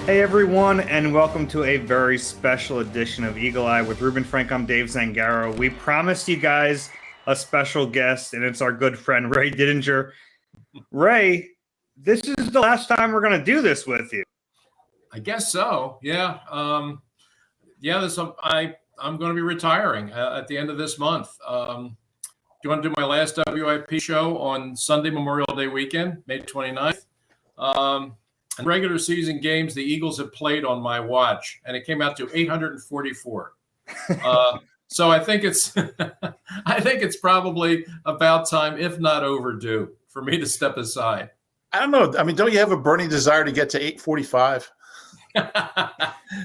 Hey everyone, and welcome to a very special edition of Eagle Eye with Reuben Frank. I'm Dave Zangaro. We promised you guys a special guest, and it's our good friend Ray Didinger. Ray, this is the last time we're going to do this with you. I guess so. Yeah. I'm going to be retiring at the end of this month. Do you want to do my last WIP show on Sunday, Memorial Day weekend, May 29th? And regular season games the Eagles have played on my watch, and it came out to 844. So I think it's I think it's probably about time, if not overdue, for me to step aside. I don't know. I mean, don't you have a burning desire to get to 845?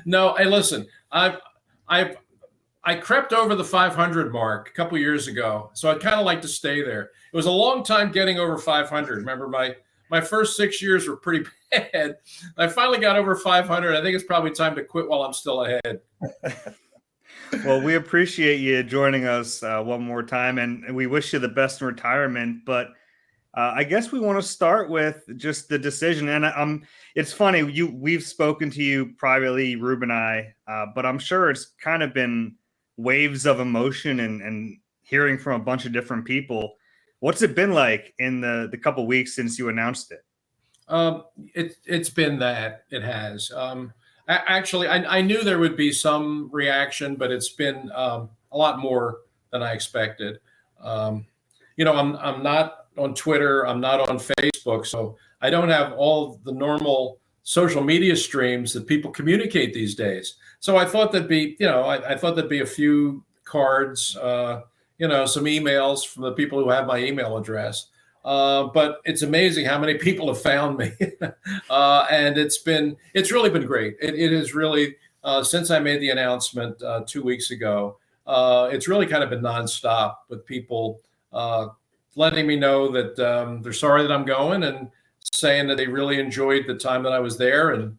No, hey, listen, I crept over the 500 mark a couple years ago, so I'd kind of like to stay there. It was a long time getting over 500. Remember, my first 6 years were pretty bad. I finally got over 500. I think it's probably time to quit while I'm still ahead. Well, we appreciate you joining us one more time, and we wish you the best in retirement. But I guess we want to start with just the decision. And it's funny, we've spoken to you privately, Reuben and I, but I'm sure it's kind of been waves of emotion and hearing from a bunch of different people. What's it been like in the couple weeks since you announced it? It's been that. It has. Actually, I knew there would be some reaction, but it's been a lot more than I expected. I'm not on Twitter. I'm not on Facebook, so I don't have all the normal social media streams that people communicate these days. So I thought there'd be, I thought there'd be a few cards, some emails from the people who have my email address. But it's amazing how many people have found me. And it's really been great. It has really, since I made the announcement 2 weeks ago, it's really kind of been nonstop with people letting me know that they're sorry that I'm going and saying that they really enjoyed the time that I was there and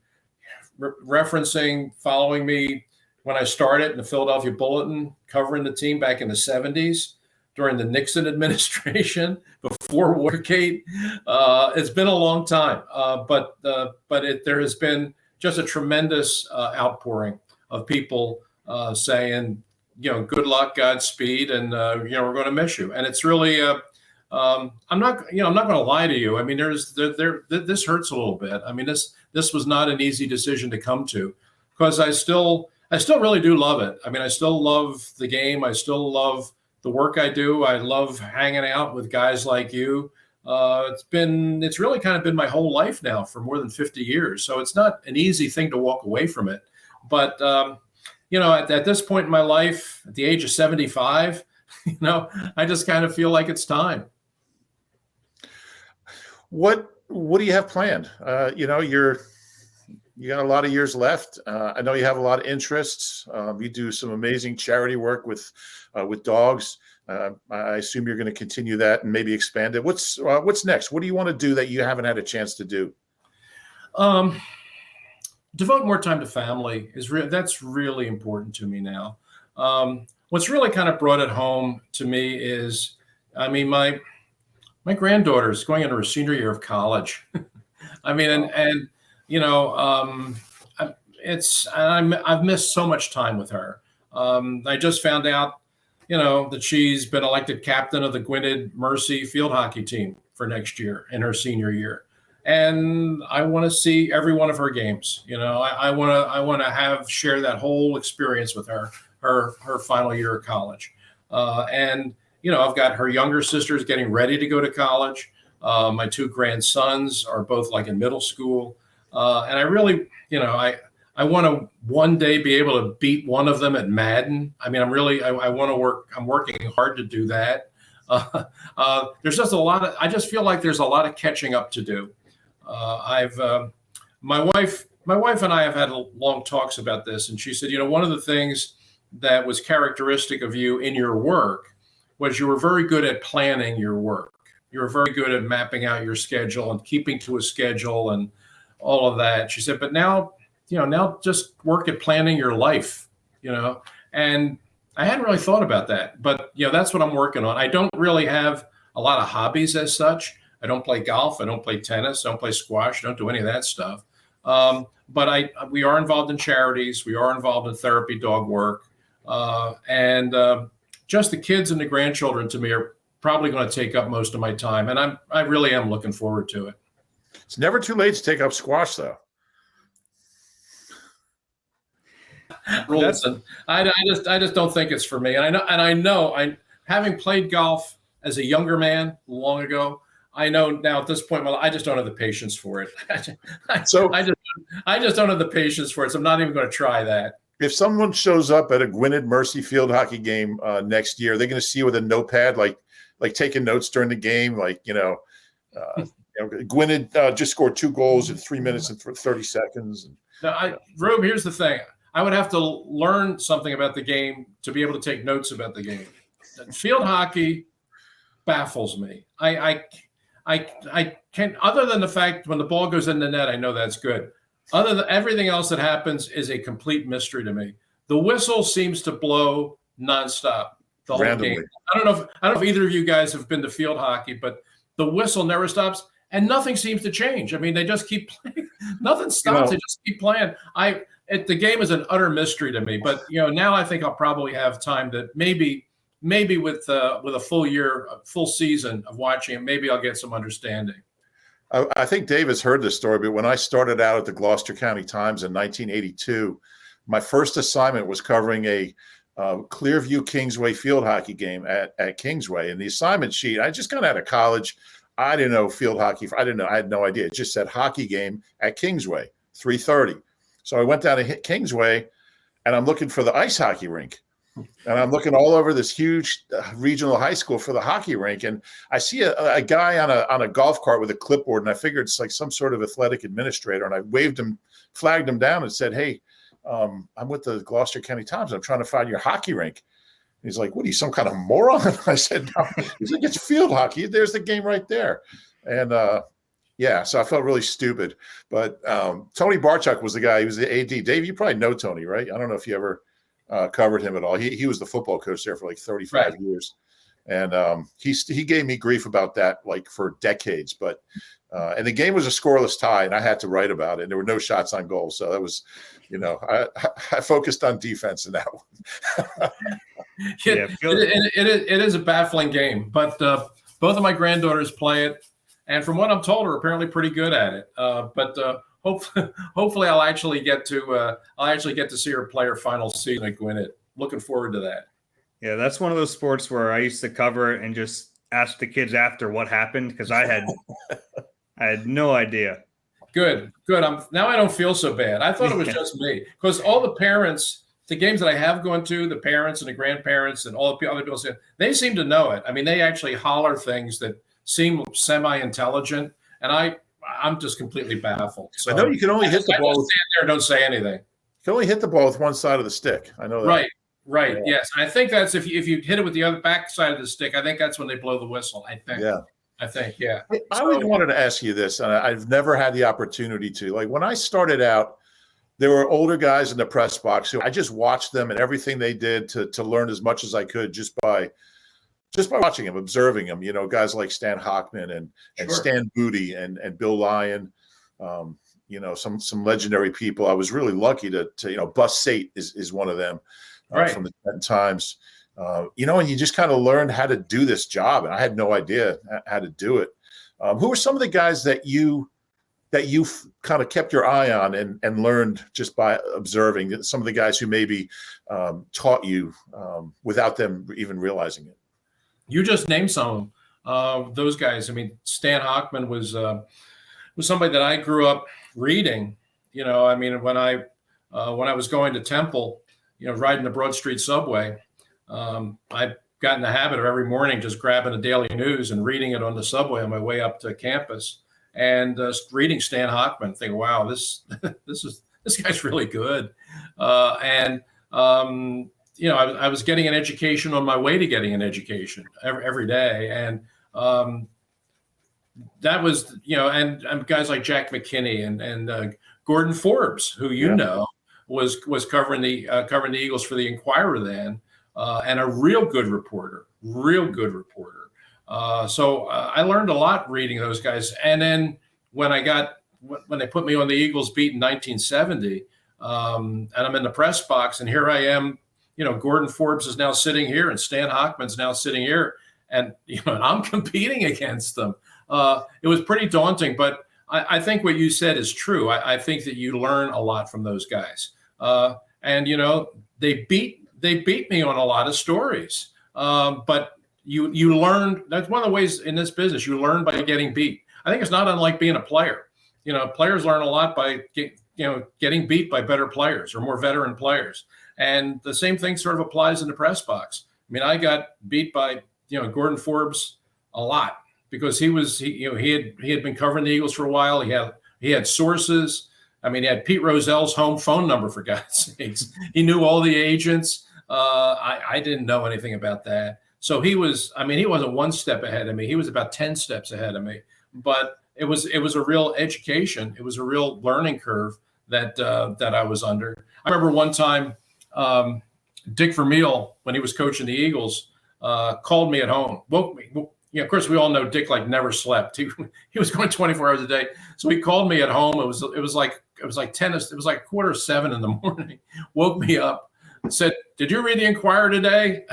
referencing, following me when I started in the Philadelphia Bulletin, covering the team back in the 70s during the Nixon administration, before Watergate. It's been a long time, but there has been just a tremendous outpouring of people saying, good luck, Godspeed, and we're going to miss you. And it's really, I'm not going to lie to you. I mean, this hurts a little bit. I mean, this was not an easy decision to come to, because I still really do love it. I mean, I still love the game. I still love the work I do. I love hanging out with guys like you. It's really kind of been my whole life now for more than 50 years. So it's not an easy thing to walk away from it. But, at this point in my life, at the age of 75, I just kind of feel like it's time. What do you have planned? You got a lot of years left. I know you have a lot of interests. You do some amazing charity work with dogs. I assume you're going to continue that and maybe expand it. What's next? What do you want to do that you haven't had a chance to do? Devote more time to family that's really important to me now. What's really kind of brought it home to me is, I mean, my granddaughter is going into her senior year of college. I mean, I've missed so much time with her. I just found out, that she's been elected captain of the Gwinnett Mercy field hockey team for next year in her senior year. And I want to see every one of her games. I want to share that whole experience with her final year of college. And I've got her younger sisters getting ready to go to college. My two grandsons are both like in middle school. And I really, I want to one day be able to beat one of them at Madden. I mean, I want to work. I'm working hard to do that. There's just I just feel like there's a lot of catching up to do. My wife and I have had long talks about this, and she said, one of the things that was characteristic of you in your work was you were very good at planning your work. You were very good at mapping out your schedule and keeping to a schedule and all of that. She said, but now just work at planning your life, and I hadn't really thought about that, but that's what I'm working on. I don't really have a lot of hobbies as such. I don't play golf. I don't play tennis. I don't play squash. I don't do any of that stuff. But we are involved in charities. We are involved in therapy dog work. And just the kids and the grandchildren to me are probably going to take up most of my time. And I really am looking forward to it. It's never too late to take up squash, though. Listen, I just don't think it's for me. And I know having played golf as a younger man long ago, I know now at this point, well, I just don't have the patience for it. I just don't have the patience for it. So I'm not even going to try that. If someone shows up at a Gwynedd Mercy field hockey game next year, they're going to see you with a notepad, like taking notes during the game, Gwynedd just scored 2 goals in 3 minutes and 30 seconds. Now, Reuben, here's the thing. I would have to learn something about the game to be able to take notes about the game. Field hockey baffles me. I can't, other than the fact when the ball goes in the net, I know that's good. Other than everything else that happens is a complete mystery to me. The whistle seems to blow nonstop the whole Randomly. game. I don't know if either of you guys have been to field hockey, but the whistle never stops and nothing seems to change. I mean, they just keep playing. Nothing stops. They just keep playing. The game is an utter mystery to me. But now I think I'll probably have time to maybe with a full season of watching it, maybe I'll get some understanding. I think Dave has heard this story, but when I started out at the Gloucester County Times in 1982, my first assignment was covering a Clearview Kingsway field hockey game at Kingsway. And the assignment sheet, I just got out of college. I didn't know field hockey. I didn't know. I had no idea. It just said hockey game at Kingsway, 3:30. So I went down to Kingsway, and I'm looking for the ice hockey rink. And I'm looking all over this huge regional high school for the hockey rink. And I see a guy on a golf cart with a clipboard, and I figured it's like some sort of athletic administrator. And I flagged him down and said, "Hey, I'm with the Gloucester County Times. I'm trying to find your hockey rink." He's like, "What are you, some kind of moron?" I said, "No." He's like, "It's field hockey. There's the game right there." And so I felt really stupid. But Tony Barchuk was the guy. He was the AD. Dave, you probably know Tony, right? I don't know if you ever covered him at all. He was the football coach there for like 35 years. And he gave me grief about that like for decades. But and the game was a scoreless tie, and I had to write about it. And there were no shots on goal. So that was, I focused on defense in that one. It is a baffling game, but both of my granddaughters play it, and from what I'm told, are apparently pretty good at it. But hopefully, I'll actually get to see her play her final season at Gwynedd. Looking forward to that. Yeah, that's one of those sports where I used to cover it and just ask the kids after what happened because I had no idea. Good. Now I don't feel so bad. I thought it was just me because all the parents. The games that I have gone to, the parents and the grandparents and all the other people, they seem to know it. I mean, they actually holler things that seem semi-intelligent, and I'm just completely baffled. So I know you can only hit the ball. I just stand there and don't say anything. You can only hit the ball with one side of the stick. I know that. Right. Yeah. Yes, I think that's if you hit it with the other back side of the stick. I think that's when they blow the whistle. I think. Yeah. I always wanted to ask you this, and I've never had the opportunity to. Like when I started out, there were older guys in the press box who I just watched them and everything they did to learn as much as I could just by watching them, observing them. Guys like Stan Hockman and Stan Booty and Bill Lyon. Some legendary people. I was really lucky to Bus Sate is one of them from the Trenton Times. And you just kind of learned how to do this job, and I had no idea how to do it. Who are some of the guys that you kind of kept your eye on and learned just by observing, some of the guys who maybe taught you without them even realizing it? You just named some of them. Those guys. I mean, Stan Hockman was somebody that I grew up reading. I mean, when I was going to Temple, riding the Broad Street subway, I got in the habit of every morning just grabbing the Daily News and reading it on the subway on my way up to campus. And reading Stan Hockman, thinking, "Wow, this guy's really good." I was getting an education on my way to getting an education every day, and that was and guys like Jack McKinney and Gordon Forbes, who was covering the Eagles for the Inquirer then, and a real good reporter. So I learned a lot reading those guys. And then when I got when they put me on the Eagles beat in 1970, and I'm in the press box, and here I am. Gordon Forbes is now sitting here, and Stan Hochman's now sitting here, and and I'm competing against them. It was pretty daunting, but I think what you said is true. I think that you learn a lot from those guys, and they beat me on a lot of stories, but you learn. That's one of the ways in this business you learn by getting beat. I think it's not unlike being a player. Players learn a lot by getting beat by better players or more veteran players. And the same thing sort of applies in the press box. I mean, I got beat by Gordon Forbes a lot because he had been covering the Eagles for a while. He had sources. I mean, he had Pete Rozell's home phone number, for God's sakes. He knew all the agents. I didn't know anything about that. So he wasn't one step ahead of me. He was about 10 steps ahead of me. But it was a real education. It was a real learning curve that I was under. I remember one time, Dick Vermeil, when he was coaching the Eagles, called me at home, woke me. Of course, we all know Dick never slept. He was going 24 hours a day. So he called me at home. It was like 6:45 in the morning. Woke me up, said, "Did you read the Inquirer today?"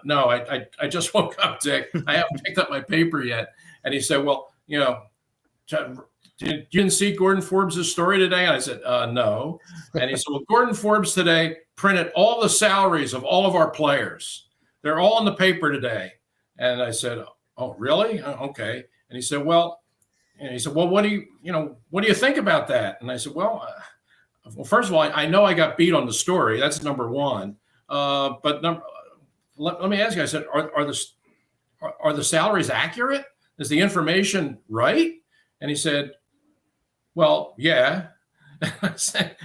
No, I just woke up, Dick. I haven't picked up my paper yet. And he said, "Well, you didn't see Gordon Forbes' story today?" And I said, "No." And he said, "Well, Gordon Forbes today printed all the salaries of all of our players. They're all in the paper today." And I said, "Oh, really? Okay." And he said, well, what do you think about that?" And I said, well, first of all, I know I got beat on the story. That's number one. But let me ask you, I said, are the salaries accurate? Is the information right? And he said, well, yeah.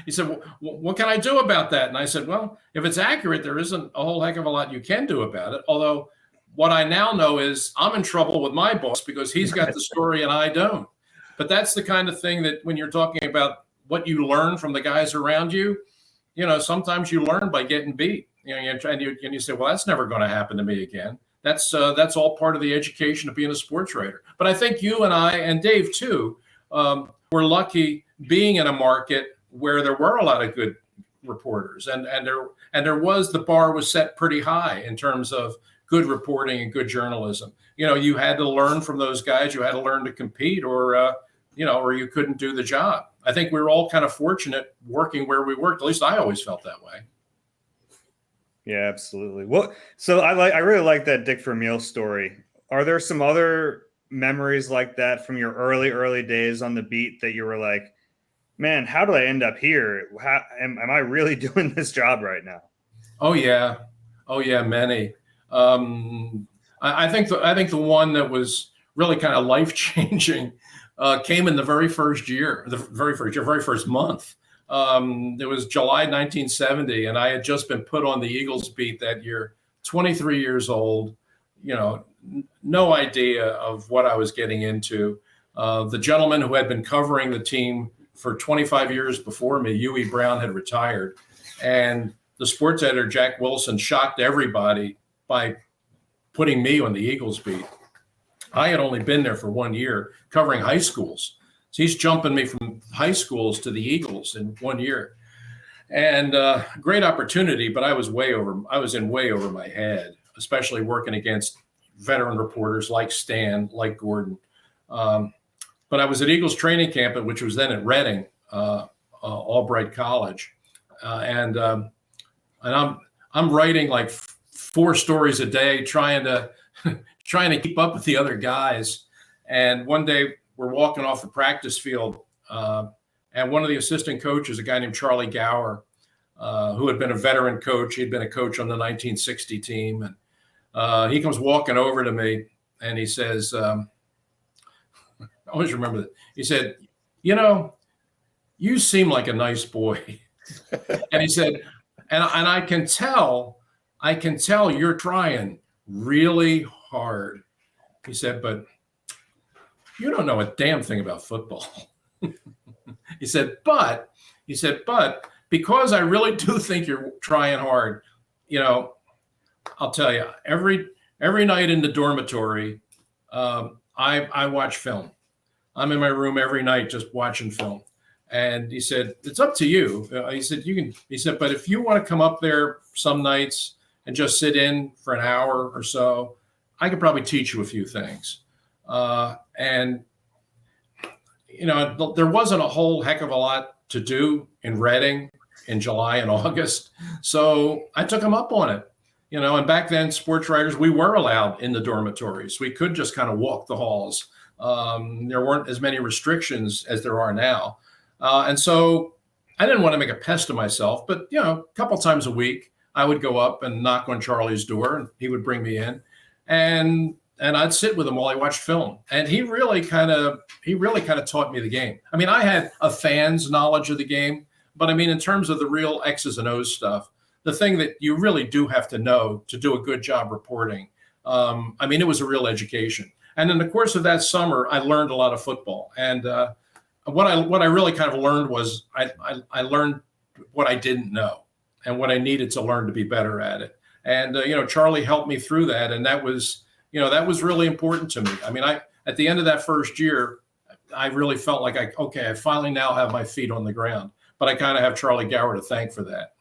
He said, well, what can I do about that? And I said, well, if it's accurate, there isn't a whole heck of a lot you can do about it. Although what I now know is I'm in trouble with my boss because he's got the story and I don't. But that's the kind of thing that when you're talking about what you learn from the guys around you, sometimes you learn by getting beat. And you say, well, that's never going to happen to me again. That's all part of the education of being a sports writer. But I think you and I and Dave too were lucky being in a market where there were a lot of good reporters, and the bar was set pretty high in terms of good reporting and good journalism. You had to learn from those guys. You had to learn to compete, or you couldn't do the job. I think we were all kind of fortunate working where we worked. At least I always felt that way. Yeah, absolutely. Well, so I really like that Dick Vermeil story. Are there some other memories like that from your early days on the beat that you were like, man, how did I end up here? Am I really doing this job right now? Oh yeah, many. I think the one that was really kind of life changing came in the very first month. It was July 1970, and I had just been put on the Eagles beat that year. 23 years old, no idea of what I was getting into. The gentleman who had been covering the team for 25 years before me, Huey Brown, had retired, and the sports editor, Jack Wilson, shocked everybody by putting me on the Eagles beat. I had only been there for 1 year covering high schools. So he's jumping me from high schools to the Eagles in 1 year. And great opportunity, but I was in way over my head, especially working against veteran reporters like Stan, like Gordon. But I was at Eagles training camp, which was then at Reading, Albright College. And I'm writing like 4 stories a day, trying to keep up with the other guys. And one day we're walking off the practice field, and one of the assistant coaches, a guy named Charlie Gower, who had been a veteran coach, he'd been a coach on the 1960 team, and he comes walking over to me, and he says, I always remember that. He said, you seem like a nice boy. And he said, and I can tell you're trying really hard. He said, but you don't know a damn thing about football. He said, but because I really do think you're trying hard, I'll tell you, every night in the dormitory, I watch film. I'm in my room every night just watching film. And he said, it's up to you. He said, but if you want to come up there some nights and just sit in for an hour or so, I could probably teach you a few things. And there wasn't a whole heck of a lot to do in Reading in July and August. So I took him up on it. And back then, sports writers, we were allowed in the dormitories. We could just kind of walk the halls. There weren't as many restrictions as there are now. And so I didn't want to make a pest of myself, but, a couple times a week, I would go up and knock on Charlie's door, and he would bring me in, and I'd sit with him while I watched film. And he really kind of taught me the game. I mean, I had a fan's knowledge of the game, but I mean, in terms of the real X's and O's stuff, the thing that you really do have to know to do a good job reporting, I mean, it was a real education. And in the course of that summer, I learned a lot of football. And what I really kind of learned was I learned what I didn't know and what I needed to learn to be better at it. And Charlie helped me through that, and that was really important to me. I mean, at the end of that first year, I really felt like I finally now have my feet on the ground. But I kind of have Charlie Gower to thank for that.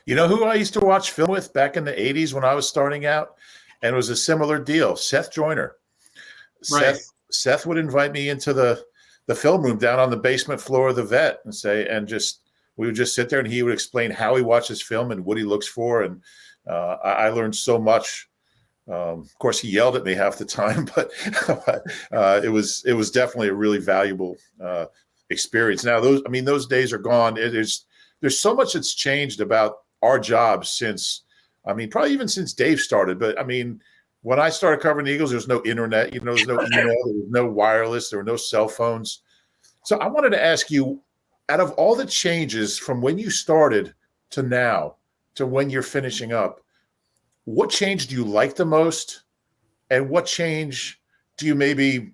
You know who I used to watch film with back in the 80s when I was starting out? And it was a similar deal, Seth Joyner. Right. Seth would invite me into the film room down on the basement floor of the vet and we would just sit there, and he would explain how he watches film and what he looks for. And I learned so much. Of course, he yelled at me half the time, but it was definitely a really valuable experience. Now, those days are gone. There's so much that's changed about our jobs since, probably even since Dave started. But when I started covering the Eagles, there was no internet. There was no email, there was no wireless, there were no cell phones. So I wanted to ask you, out of all the changes from when you started to now to when you're finishing up, what change do you like the most, and what change do you maybe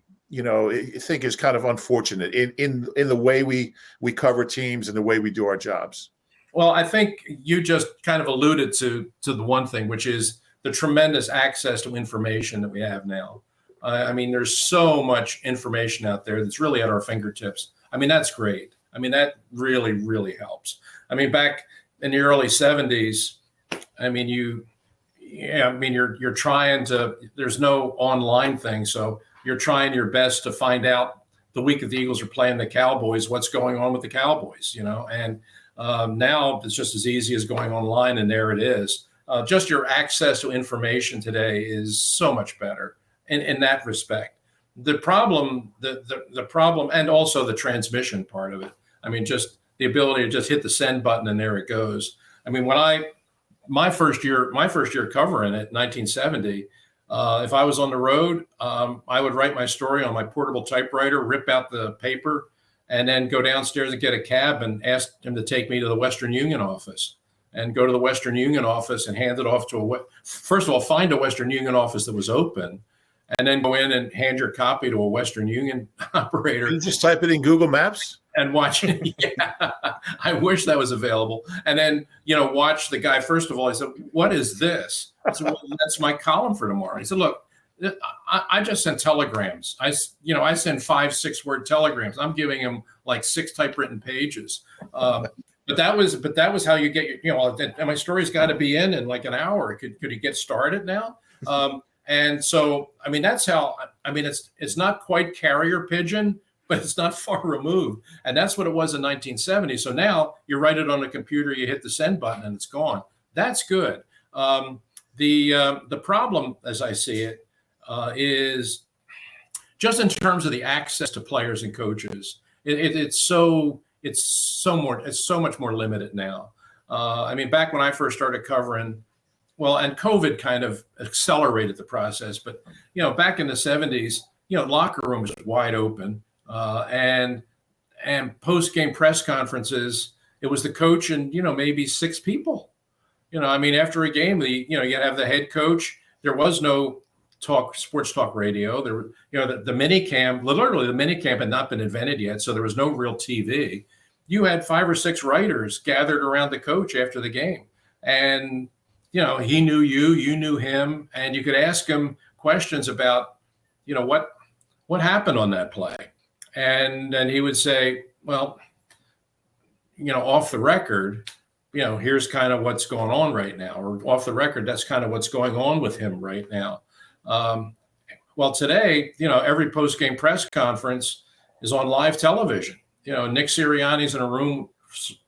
think is kind of unfortunate in the way we cover teams and the way we do our jobs? Well, I think you just kind of alluded to the one thing, which is the tremendous access to information that we have now. There's so much information out there that's really at our fingertips. That's great. That really, really helps. Back in the early 70s, you're trying to, there's no online thing. So you're trying your best to find out the week that the Eagles are playing the Cowboys, what's going on with the Cowboys, and now it's just as easy as going online, and there it is. Just your access to information today is so much better in that respect. The problem, the problem, and also the transmission part of it. Just the ability to just hit the send button and there it goes. My first year covering it, 1970, if I was on the road, I would write my story on my portable typewriter, rip out the paper, and then go downstairs and get a cab and ask him to take me to the Western Union office, and go to the Western Union office and hand it off to first of all, find a Western Union office that was open, and then go in and hand your copy to a Western Union operator. You just type it in Google Maps and watch it. Yeah, I wish that was available. And then, watch the guy. First of all, I said, "What is this?" I said, "Well, that's my column for tomorrow." He said, "Look, I just sent telegrams. I send 5-6 word telegrams. I'm giving him like 6 typewritten pages." But that was how you get your, and my story's got to be in like an hour. Could he get started now? And so, that's how, it's not quite carrier pigeon, but it's not far removed. And that's what it was in 1970. So now you write it on a computer, you hit the send button, and it's gone. That's good. The problem, as I see it, is just in terms of the access to players and coaches. It's so much more limited now. Back when I first started covering, and COVID kind of accelerated the process, but back in the 70s, locker rooms was wide open, and post-game press conferences, it was the coach and maybe 6 people. After a game, you have the head coach. There was no sports talk radio. There were, the mini camp, literally the mini camp had not been invented yet, so there was no real TV. You had 5 or 6 writers gathered around the coach after the game, and he knew you knew him, and you could ask him questions about what happened on that play. And then he would say, well, off the record, here's kind of what's going on right now, or off the record, that's kind of what's going on with him right now. Well, today, every post-game press conference is on live television. Nick Sirianni's in a room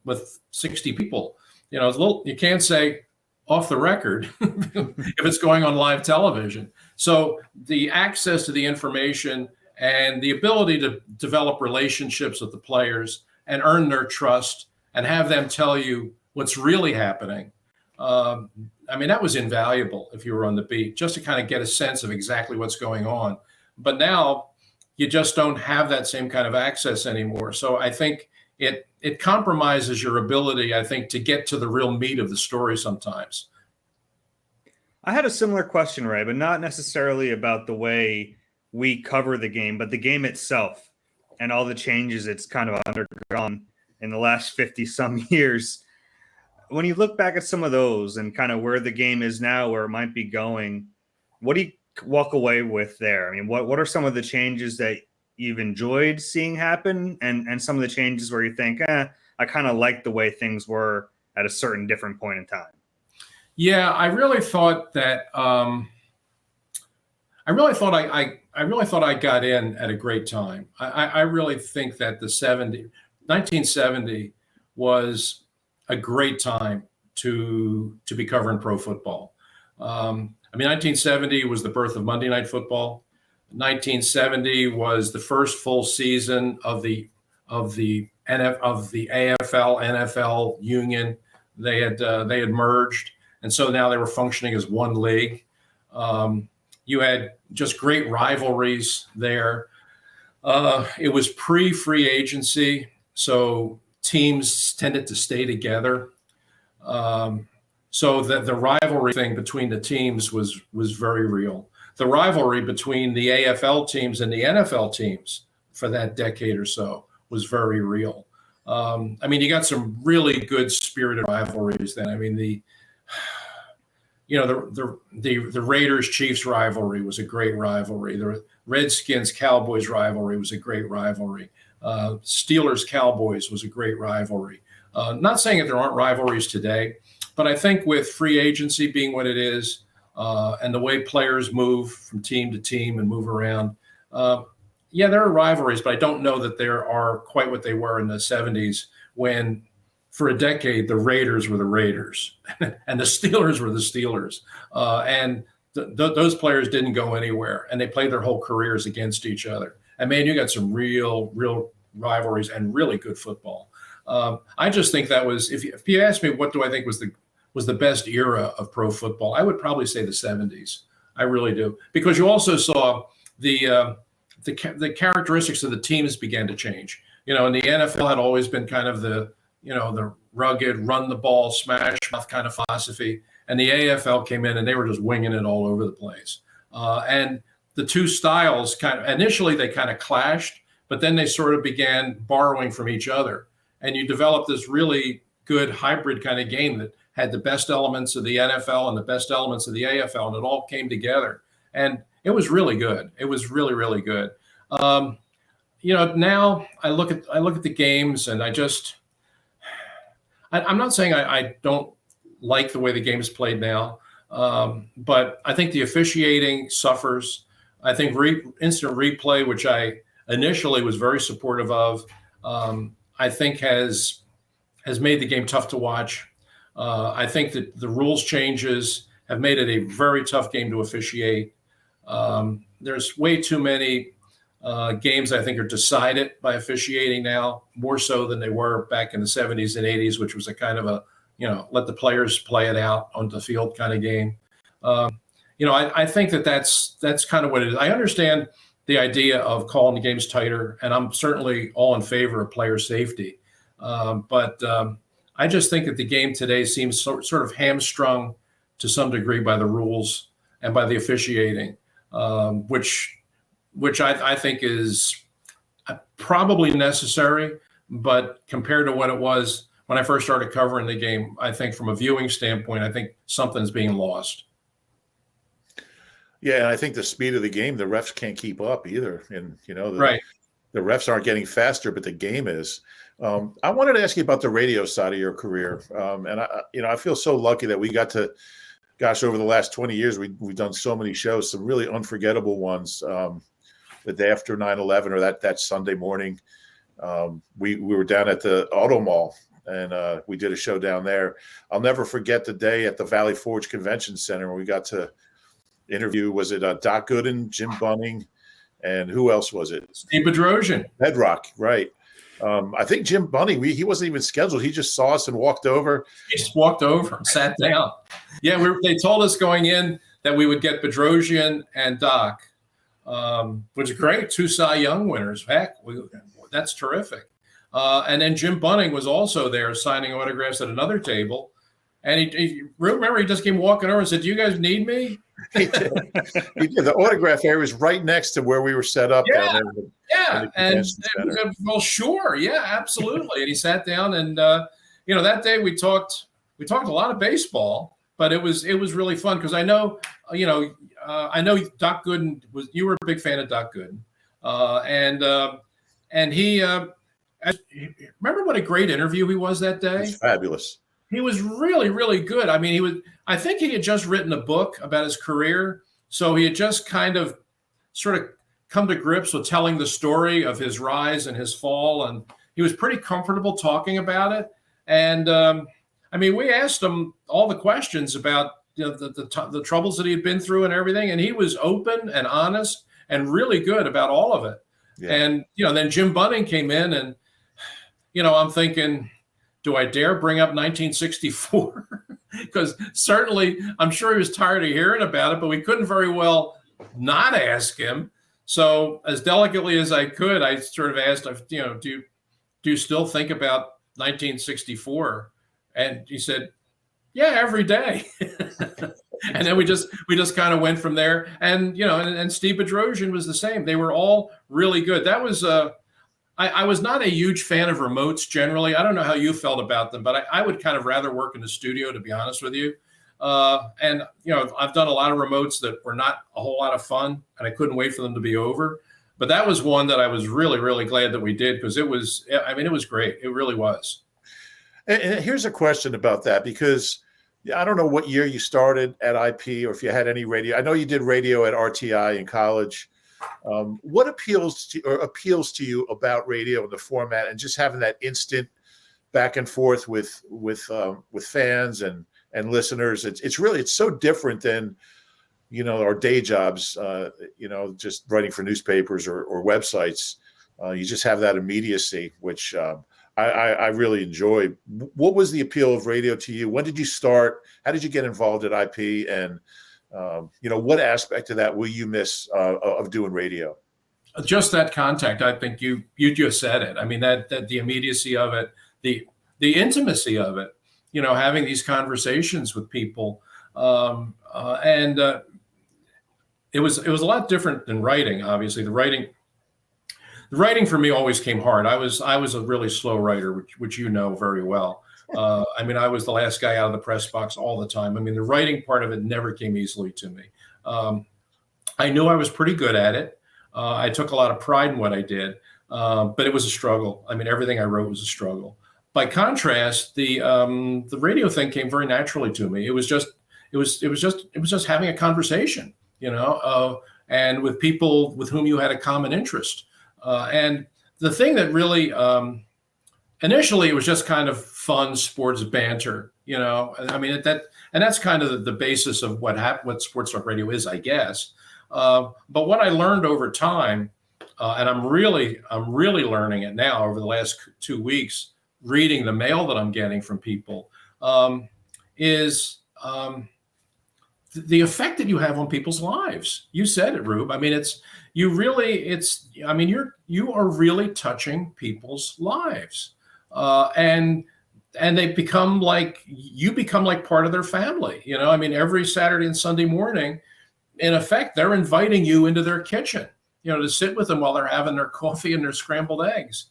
with 60 people. It's a little, you can't say off the record if it's going on live television. So the access to the information and the ability to develop relationships with the players and earn their trust and have them tell you what's really happening. That was invaluable if you were on the beat, just to kind of get a sense of exactly what's going on. But now you just don't have that same kind of access anymore. So I think it compromises your ability, I think, to get to the real meat of the story sometimes. I had a similar question, Ray, but not necessarily about the way we cover the game, but the game itself and all the changes it's kind of undergone in the last 50 some years. When you look back at some of those and kind of where the game is now, where it might be going, what do you walk away with there? I mean, what are some of the changes that you've enjoyed seeing happen, and some of the changes where you think, I kind of like the way things were at a certain different point in time? Yeah, I really thought that I really thought I got in at a great time. I really think that 1970 was a great time to be covering pro football. 1970 was the birth of Monday Night Football. 1970 was the first full season of the AFL NFL union. They had merged, and so now they were functioning as one league. You had just great rivalries there. It was pre-free agency, so teams tended to stay together. So the rivalry thing between the teams was very real. The rivalry between the AFL teams and the NFL teams for that decade or so was very real. You got some really good spirited rivalries then. The Raiders Chiefs rivalry was a great rivalry. The Redskins Cowboys rivalry was a great rivalry. Steelers Cowboys was a great rivalry. Not saying that there aren't rivalries today, but I think with free agency being what it is, and the way players move from team to team and move around, there are rivalries, but I don't know that there are quite what they were in the 70s, when for a decade the Raiders were the Raiders and the Steelers were the Steelers. And those players didn't go anywhere, and they played their whole careers against each other. And man, you got some real rivalries and really good football. I just think that was, if you ask me what do I think was the best era of pro football, I would probably say the 70s. I really do, because you also saw the characteristics of the teams began to change. And the NFL had always been kind of the rugged, run the ball, smash mouth kind of philosophy, and the AFL came in and they were just winging it all over the place. And the two styles initially they kind of clashed, but then they sort of began borrowing from each other, and you developed this really good hybrid kind of game that had the best elements of the NFL and the best elements of the AFL, and it all came together. And it was really good. It was really, really good. Now I look at the games, and I'm not saying I don't like the way the game is played now, but I think the officiating suffers. I think instant replay, which I initially was very supportive of, I think has made the game tough to watch. I think that the rules changes have made it a very tough game to officiate. There's way too many games I think are decided by officiating now, more so than they were back in the 70s and 80s, which was a kind of let the players play it out on the field kind of game. I think that's kind of what it is. I understand the idea of calling the games tighter, and I'm certainly all in favor of player safety. But I just think that the game today seems sort of hamstrung to some degree by the rules and by the officiating, which I think is probably necessary, but compared to what it was when I first started covering the game, I think from a viewing standpoint, I think something's being lost. Yeah, and I think the speed of the game, the refs can't keep up either. And right. the refs aren't getting faster, but the game is. I wanted to ask you about the radio side of your career, and I feel so lucky that we got to. Gosh, over the last 20 years, we've done so many shows, some really unforgettable ones. The day after 9/11, or that Sunday morning, we were down at the Auto Mall, and we did a show down there. I'll never forget the day at the Valley Forge Convention Center when we got to interview. Was it Doc Gooden, Jim Bunning, and who else was it? Steve Bedrosian. Bedrock, right. I think Jim Bunning, he wasn't even scheduled. He just saw us and walked over. He just walked over and sat down. Yeah, they told us going in that we would get Bedrosian and Doc, which is great. 2 Cy Young winners. Heck, that's terrific. And then Jim Bunning was also there signing autographs at another table. And he just came walking over and said, "Do you guys need me?" He did. The autograph area was right next to where we were set up. Yeah, down there yeah. And well, sure, yeah, absolutely. And he sat down, and that day we talked a lot of baseball, but it was really fun because I know Doc Gooden you were a big fan of Doc Gooden, and he remember what a great interview he was that day. It's fabulous. He was really, really good. I mean, I think he had just written a book about his career. So he had just kind of sort of come to grips with telling the story of his rise and his fall. And he was pretty comfortable talking about it. And we asked him all the questions about the troubles that he had been through and everything. And he was open and honest and really good about all of it. Yeah. And, then Jim Bunning came in and, I'm thinking, do I dare bring up 1964? Because certainly I'm sure he was tired of hearing about it, but we couldn't very well not ask him. So as delicately as I could, I sort of asked, do you still think about 1964? And he said, yeah, every day. And then we just kind of went from there. And, and Steve Bedrosian was the same. They were all really good. That was I was not a huge fan of remotes generally. I don't know how you felt about them, but I would kind of rather work in the studio, to be honest with you. And I've done a lot of remotes that were not a whole lot of fun, and I couldn't wait for them to be over. But that was one that I was really, really glad that we did because it was great. It really was. And here's a question about that, because I don't know what year you started at IP or if you had any radio. I know you did radio at RTI in college. What appeals to you about radio and the format and just having that instant back and forth with fans and listeners? It's so different than our day jobs. Just writing for newspapers or websites. You just have that immediacy, which I really enjoy. What was the appeal of radio to you? When did you start? How did you get involved at IP? And what aspect of that will you miss of doing radio? Just that contact. I think you just said it. I mean, that the immediacy of it, the intimacy of it, having these conversations with people. And it was a lot different than writing. Obviously the writing for me always came hard. I was a really slow writer, which you know very well. I was the last guy out of the press box all the time. The writing part of it never came easily to me. I knew I was pretty good at it. I took a lot of pride in what I did, but it was a struggle. Everything I wrote was a struggle. By contrast, the radio thing came very naturally to me. It was just having a conversation, and with people with whom you had a common interest. And the thing that really, initially it was just kind of fun sports banter, and that's kind of the basis of what sports talk radio is, I guess. But what I learned over time, and I'm really learning it now over the last 2 weeks, reading the mail that I'm getting from people, is the effect that you have on people's lives. You said it, Rube. You are really touching people's lives, and they become like part of their family. Every Saturday and Sunday morning, in effect, they're inviting you into their kitchen, to sit with them while they're having their coffee and their scrambled eggs.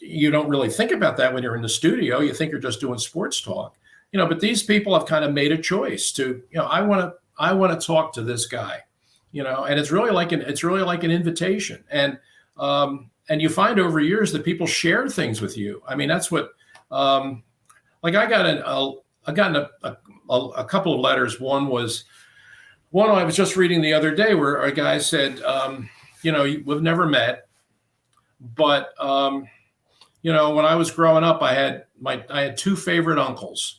You don't really think about that when you're in the studio. You think you're just doing sports talk, but these people have kind of made a choice to, I want to talk to this guy. and it's really like an invitation. And you find over years that people share things with you. I mean, that's what, like I gotten a couple of letters. One I was just reading the other day where a guy said, we've never met, but when I was growing up, I had two favorite uncles.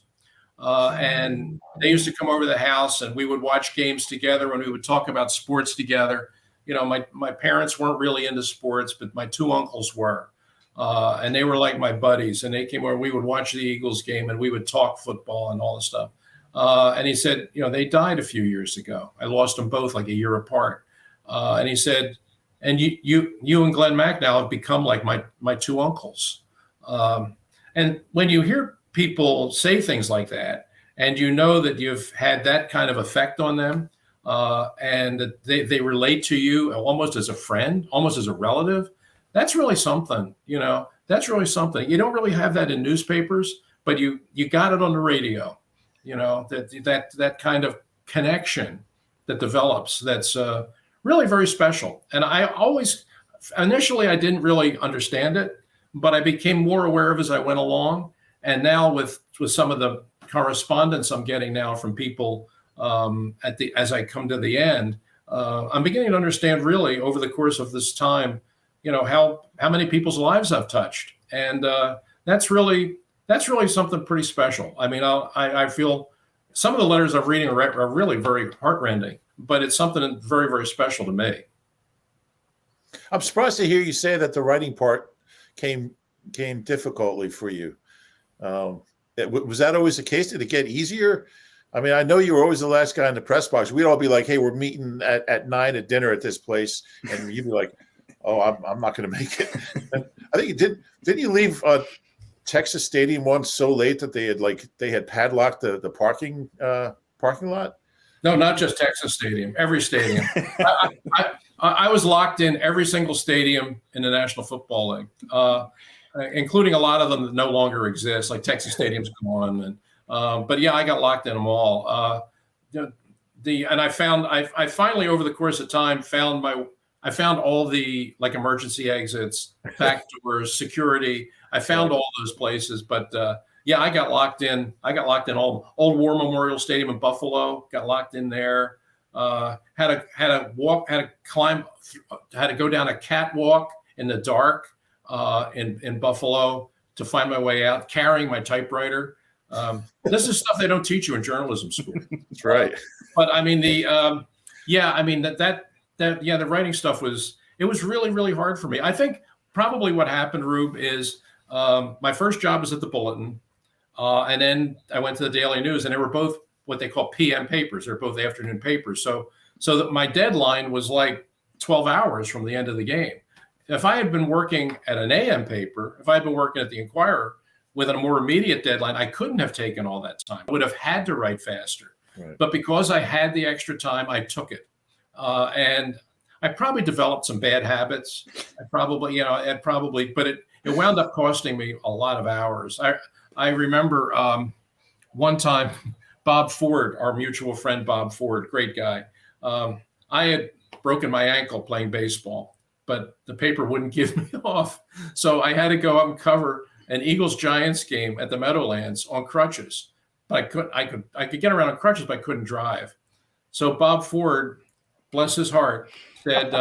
And they used to come over to the house and we would watch games together and we would talk about sports together. My parents weren't really into sports, but my two uncles were. And they were like my buddies, and they came over. We would watch the Eagles game and we would talk football and all this stuff. And he said, they died a few years ago. I lost them both like a year apart. And he said, and you and Glenn Macnow have become like my two uncles. And when you hear people say things like that, and that you've had that kind of effect on them, and that they relate to you almost as a friend, almost as a relative, that's really something. That's really something. You don't really have that in newspapers, but you got it on the radio. That kind of connection that develops, that's really very special. And initially I didn't really understand it, but I became more aware of it as I went along. And now with some of the correspondence I'm getting now from people as I come to the end, I'm beginning to understand really over the course of this time, how many people's lives I've touched. And that's really something pretty special. I mean, I feel some of the letters I'm reading are really very heartrending, but it's something very, very special to me. I'm surprised to hear you say that the writing part came difficultly for you. Was that always the case? Did it get easier? I mean, I know you were always the last guy in the press box. We'd all be like, "Hey, we're meeting at 9 at dinner at this place," and you'd be like, "Oh, I'm not going to make it." I think you did. Didn't you leave Texas Stadium once so late that they had padlocked the parking lot? No, not just Texas Stadium. Every stadium. I was locked in every single stadium in the National Football League, including a lot of them that no longer exist, like Texas Stadium's gone. But yeah, I got locked in them all. I finally over the course of time found all the like emergency exits, back doors, security. I found all those places, but yeah, I got locked in. I got locked in Old War Memorial Stadium in Buffalo. Got locked in there. Had to go down a catwalk in the dark in Buffalo to find my way out, carrying my typewriter. This is stuff they don't teach you in journalism school. That's right. But I mean the writing stuff was really, really hard for me. I think probably what happened, Rube, is my first job was at the Bulletin, and then I went to the Daily News, and they were both what they call PM papers. They're both afternoon papers. So that my deadline was like 12 hours from the end of the game. If I had been working at an AM paper, if I had been working at the Inquirer with a more immediate deadline, I couldn't have taken all that time. I would have had to write faster. Right. But because I had the extra time, I took it. And I probably developed some bad habits. But it wound up costing me a lot of hours. I remember one time, Bob Ford, our mutual friend, Bob Ford, great guy. I had broken my ankle playing baseball, but the paper wouldn't give me off. So I had to go up and cover an Eagles-Giants game at the Meadowlands on crutches. But I could get around on crutches, but I couldn't drive. So Bob Ford, bless his heart, said,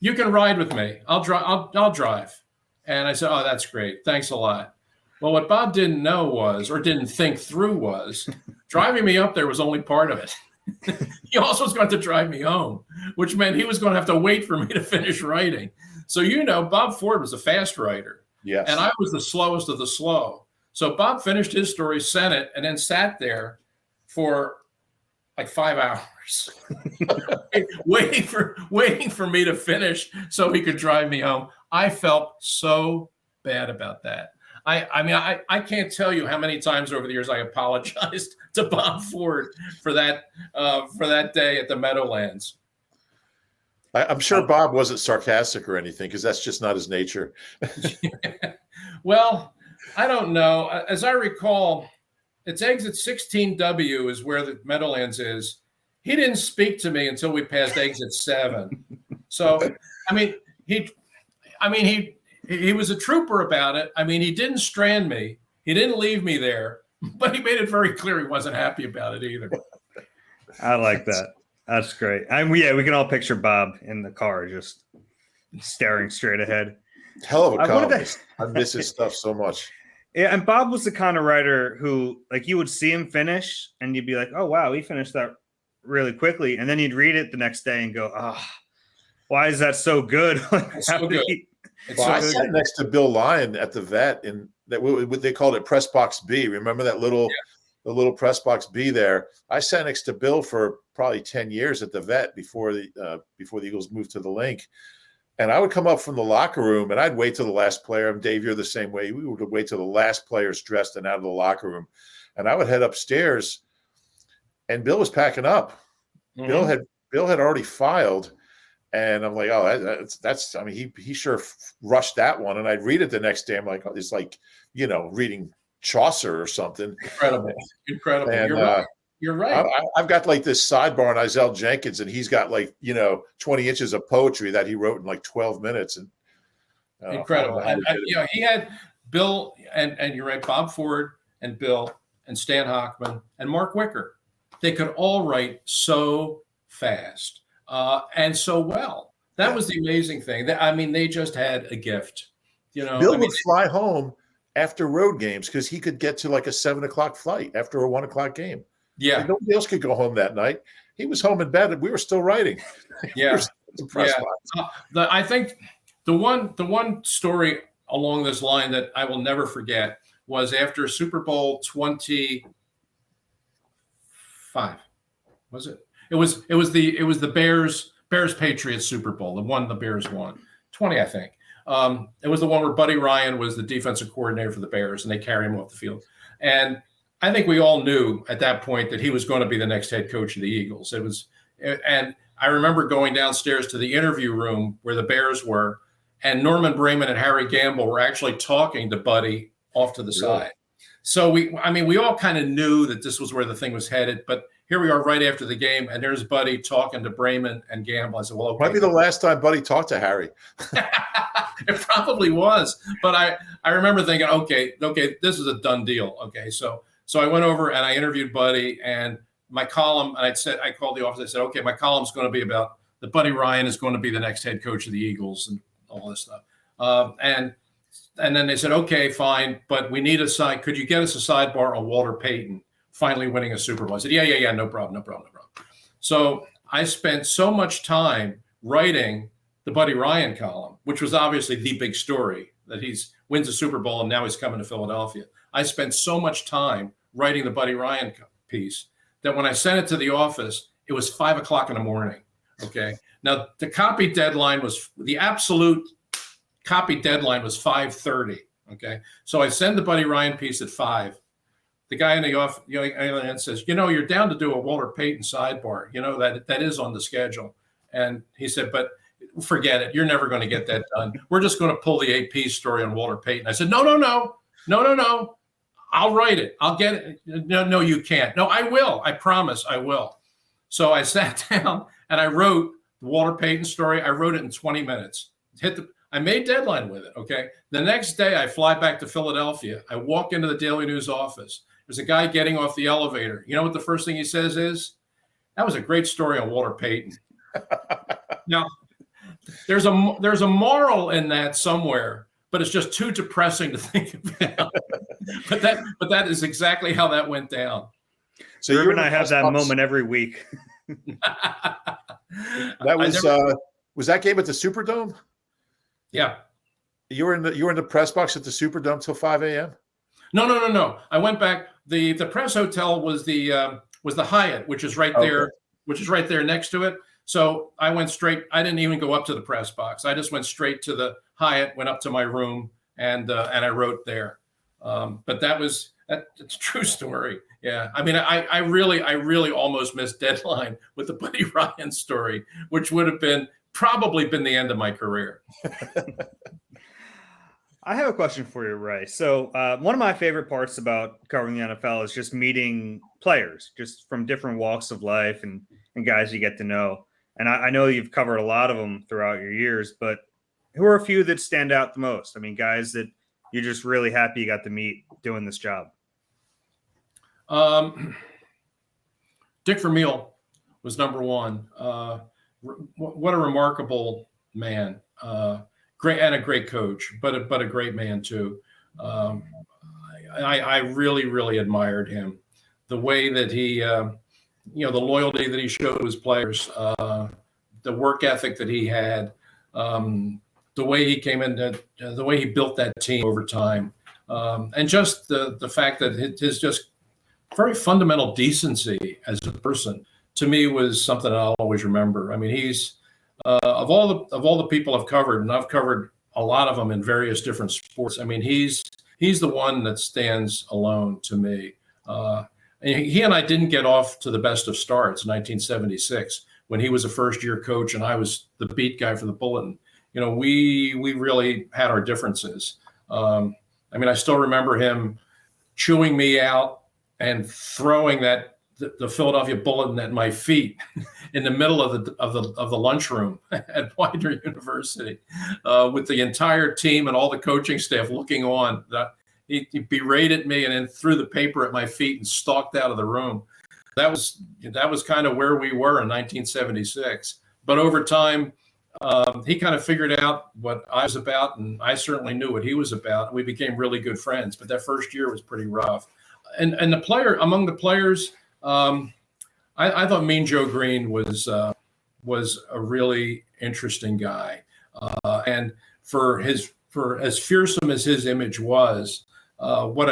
"You can ride with me. I'll drive." And I said, "Oh, that's great. Thanks a lot." Well, what Bob didn't know or didn't think through was driving me up there was only part of it. He also was going to drive me home, which meant he was going to have to wait for me to finish writing. So, Bob Ford was a fast writer. Yes. And I was the slowest of the slow. So Bob finished his story, sent it, and then sat there for like 5 hours waiting for me to finish so he could drive me home. I felt so bad about that. I can't tell you how many times over the years I apologized to Bob Ford for that day at the Meadowlands. I'm sure Bob wasn't sarcastic or anything, because that's just not his nature. Well, I don't know. As I recall, it's exit 16W is where the Meadowlands is. he didn't speak to me until we passed exit 7. So, I mean, he was a trooper about it. I mean, he didn't strand me. He didn't leave me there, but he made it very clear he wasn't happy about it either. I like that. That's great. We can all picture Bob in the car just staring straight ahead. Hell of a columnist. I miss his stuff so much. Yeah, and Bob was the kind of writer who, like, you would see him finish and you'd be like, oh, wow, he finished that really quickly. And then you'd read it the next day and go, why is that so good? It's so good. I sat next to Bill Lyon at the vet in that what they called it press box B. Remember that little the little press box B there? I sat next to Bill for probably 10 years at the vet before the Eagles moved to the Link. And I would come up from the locker room and I'd wait till the last player. And Dave, you're the same way. We would wait till the last player's dressed and out of the locker room. And I would head upstairs and Bill was packing up. Mm-hmm. Bill had already filed. And I'm like, oh, that's. I mean, he sure rushed that one. And I'd read it the next day. I'm like, oh, it's like, reading Chaucer or something. Incredible. And, You're right. I've got like this sidebar on Isaiah Jenkins, and he's got like 20 inches of poetry that he wrote in like 12 minutes. And incredible. And he had Bill and you're right, Bob Ford and Bill and Stan Hochman and Mark Wicker. They could all write so fast. And so well. That was the amazing thing. They just had a gift. Bill would fly home after road games because he could get to like a 7:00 flight after a 1:00 game. Yeah, like nobody else could go home that night. He was home in bed, and we were still writing. Yeah, I think the one story along this line that I will never forget was after Super Bowl 25. Was it? It was the Bears-Patriots Super Bowl, the one the Bears won. 20, I think. It was the one where Buddy Ryan was the defensive coordinator for the Bears, and they carry him off the field. And I think we all knew at that point that he was going to be the next head coach of the Eagles. And I remember going downstairs to the interview room where the Bears were, and Norman Bremen and Harry Gamble were actually talking to Buddy off to the side. So we all kind of knew that this was where the thing was headed, but here we are right after the game, and there's Buddy talking to Bremen and Gamble. I said, well, okay. Might be the last time Buddy talked to Harry. It probably was, but I remember thinking, okay, this is a done deal. Okay, so I went over and I interviewed Buddy, and my column, and I called the office. I said, okay, my column's going to be about that Buddy Ryan is going to be the next head coach of the Eagles and all this stuff. And then they said, okay, fine, but we need could you get us a sidebar on Walter Payton finally winning a Super Bowl? I said, yeah, no problem. So I spent so much time writing the Buddy Ryan column, which was obviously the big story, that wins a Super Bowl and now he's coming to Philadelphia. I spent so much time writing the Buddy Ryan piece that when I sent it to the office, it was 5:00 in the morning. Okay. Now the absolute copy deadline was 5:30. Okay. So I send the Buddy Ryan piece at 5. The guy in the office, says, you're down to do a Walter Payton sidebar. That is on the schedule. And he said, but forget it. You're never going to get that done. We're just going to pull the AP story on Walter Payton. I said, no. I'll write it. I'll get it. No, you can't. No, I will. I promise I will. So I sat down and I wrote the Walter Payton story. I wrote it in 20 minutes. I made deadline with it. Okay. The next day I fly back to Philadelphia. I walk into the Daily News office. There's a guy getting off the elevator. You know what the first thing he says is, that was a great story on Walter Payton. Now, there's a moral in that somewhere, but it's just too depressing to think about. but that is exactly how that went down. So Reuben and I have that moment every week. That was that game at the Superdome? Yeah. You were in the press box at the Superdome till 5 a.m.? No. I went back. The press hotel was the Hyatt, which is right there, which is right there next to it. So I went straight. I didn't even go up to the press box. I just went straight to the Hyatt, went up to my room, and I wrote there. But it's a true story. Yeah. I really almost missed deadline with the Buddy Ryan story, which would have probably been the end of my career. I have a question for you, Ray. So, one of my favorite parts about covering the NFL is just meeting players, just from different walks of life and guys you get to know. And I know you've covered a lot of them throughout your years, but who are a few that stand out the most? I mean, guys that you're just really happy you got to meet doing this job. Dick Vermeil was number one. What a remarkable man. Great and a great coach, but a great man too. I really, really admired him. The way that he, the loyalty that he showed to his players, the work ethic that he had, the way he came in, the way he built that team over time, and just the fact that his just very fundamental decency as a person to me was something I'll always remember. I mean, he's of all the people I've covered, and I've covered a lot of them in various different sports. I mean, he's the one that stands alone to me. He and I didn't get off to the best of starts in 1976 when he was a first-year coach and I was the beat guy for the Bulletin. We really had our differences. I mean, I still remember him chewing me out and throwing the Philadelphia Bulletin at my feet in the middle of the lunchroom at Widener University, with the entire team and all the coaching staff looking on. He berated me and then threw the paper at my feet and stalked out of the room. That was kind of where we were in 1976. But over time, he kind of figured out what I was about, and I certainly knew what he was about. We became really good friends. But that first year was pretty rough. And among the players, I thought Mean Joe Green was a really interesting guy, and for as fearsome as his image was, what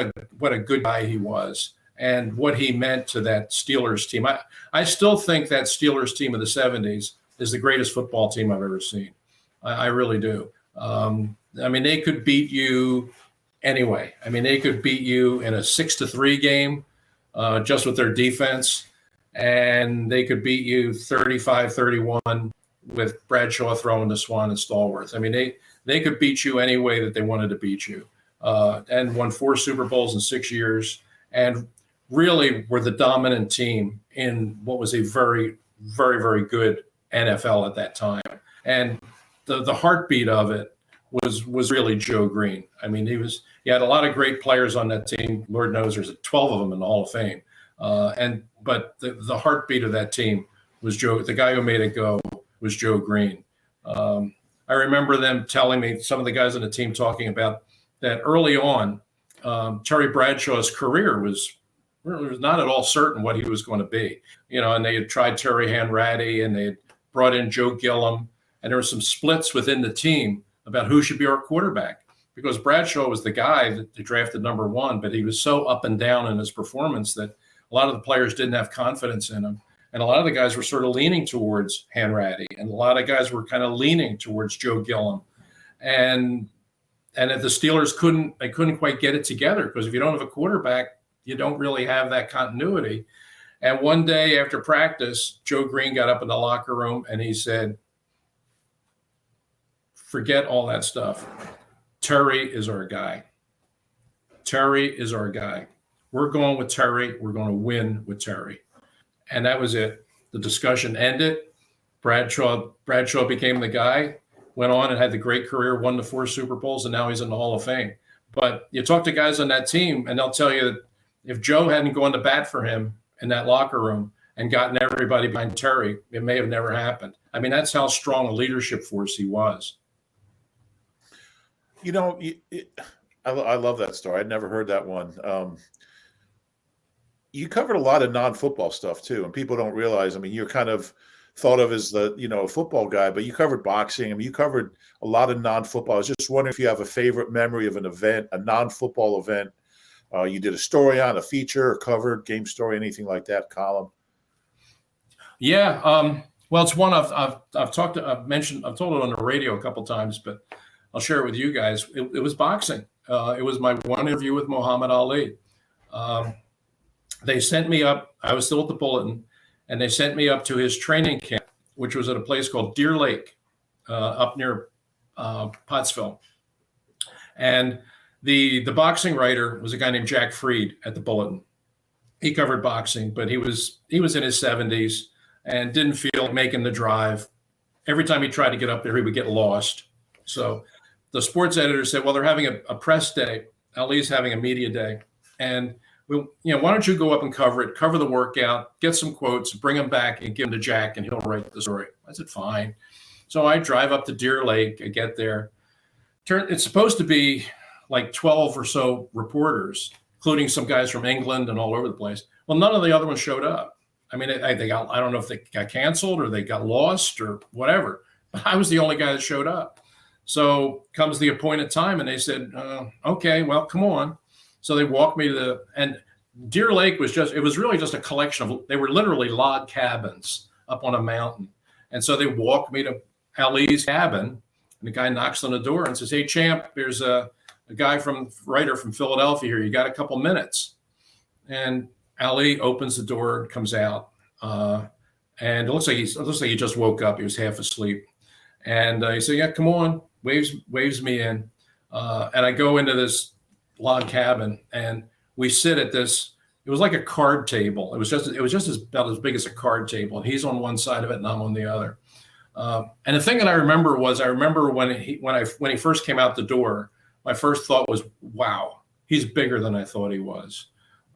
a good guy he was, and what he meant to that Steelers team. I still think that Steelers team of the '70s is the greatest football team I've ever seen. I really do. I mean, they could beat you anyway. I mean, they could beat you in a 6-3 game. Just with their defense, and they could beat you 35-31 with Bradshaw throwing to Swan and Stallworth. I mean, they could beat you any way that they wanted to beat you, and won 4 Super Bowls in 6 years, and really were the dominant team in what was a very, very, very good NFL at that time. And the heartbeat of it was really Joe Green. I mean, he had a lot of great players on that team. Lord knows there's 12 of them in the Hall of Fame. But the heartbeat of that team was Joe. The guy who made it go was Joe Green. I remember them telling me, some of the guys on the team talking about that early on, Terry Bradshaw's career was not at all certain what he was going to be. And they had tried Terry Hanratty, and they had brought in Joe Gilliam, and there were some splits within the team about who should be our quarterback, because Bradshaw was the guy that they drafted number 1, but he was so up and down in his performance that a lot of the players didn't have confidence in him. And a lot of the guys were sort of leaning towards Hanratty, and a lot of guys were kind of leaning towards Joe Gilliam. And if the Steelers couldn't quite get it together, because if you don't have a quarterback, you don't really have that continuity. And one day after practice, Joe Green got up in the locker room and he said, "Forget all that stuff. Terry is our guy. Terry is our guy. We're going with Terry. We're going to win with Terry." And that was it. The discussion ended. Bradshaw became the guy, went on and had the great career, won the 4 Super Bowls, and now he's in the Hall of Fame. But you talk to guys on that team, and they'll tell you that if Joe hadn't gone to bat for him in that locker room and gotten everybody behind Terry, it may have never happened. I mean, that's how strong a leadership force he was. I love that story. I'd never heard that one. You covered a lot of non-football stuff too, and people don't realize. I mean, you're kind of thought of as the football guy, but you covered boxing. I mean, you covered a lot of non-football. I was just wondering if you have a favorite memory of an event, a non-football event. You did a story on, a feature, a covered game story, anything like that, column. Yeah. Well, it's one I've told it on the radio a couple times, but I'll share it with you guys. It was boxing. It was my one interview with Muhammad Ali. They sent me up. I was still at the Bulletin, and they sent me up to his training camp, which was at a place called Deer Lake, up near Pottsville. And the boxing writer was a guy named Jack Freed at the Bulletin. He covered boxing, but he was in his 70s and didn't feel like making the drive. Every time he tried to get up there, he would get lost. So the sports editor said, well, they're having a press day. Ali's having a media day. And why don't you go up and cover it, cover the workout, get some quotes, bring them back and give them to Jack and he'll write the story. I said, fine. So I drive up to Deer Lake. I get there. It's supposed to be like 12 or so reporters, including some guys from England and all over the place. Well, none of the other ones showed up. I mean, I don't know if they got canceled or they got lost or whatever, but I was the only guy that showed up. So comes the appointed time and they said, okay, well, come on. So they walked me and Deer Lake was really just a collection of, they were literally log cabins up on a mountain. And so they walked me to Ali's cabin and the guy knocks on the door and says, hey, champ, there's a writer from Philadelphia here. You got a couple minutes. And Ali opens the door and comes out. And it looks like he just woke up. He was half asleep. And he said, yeah, come on, waves me in. And I go into this log cabin and we sit at this, it was like a card table. It was just about as big as a card table. And he's on one side of it and I'm on the other. And the thing that I remember when he first came out the door, my first thought was, wow, he's bigger than I thought he was.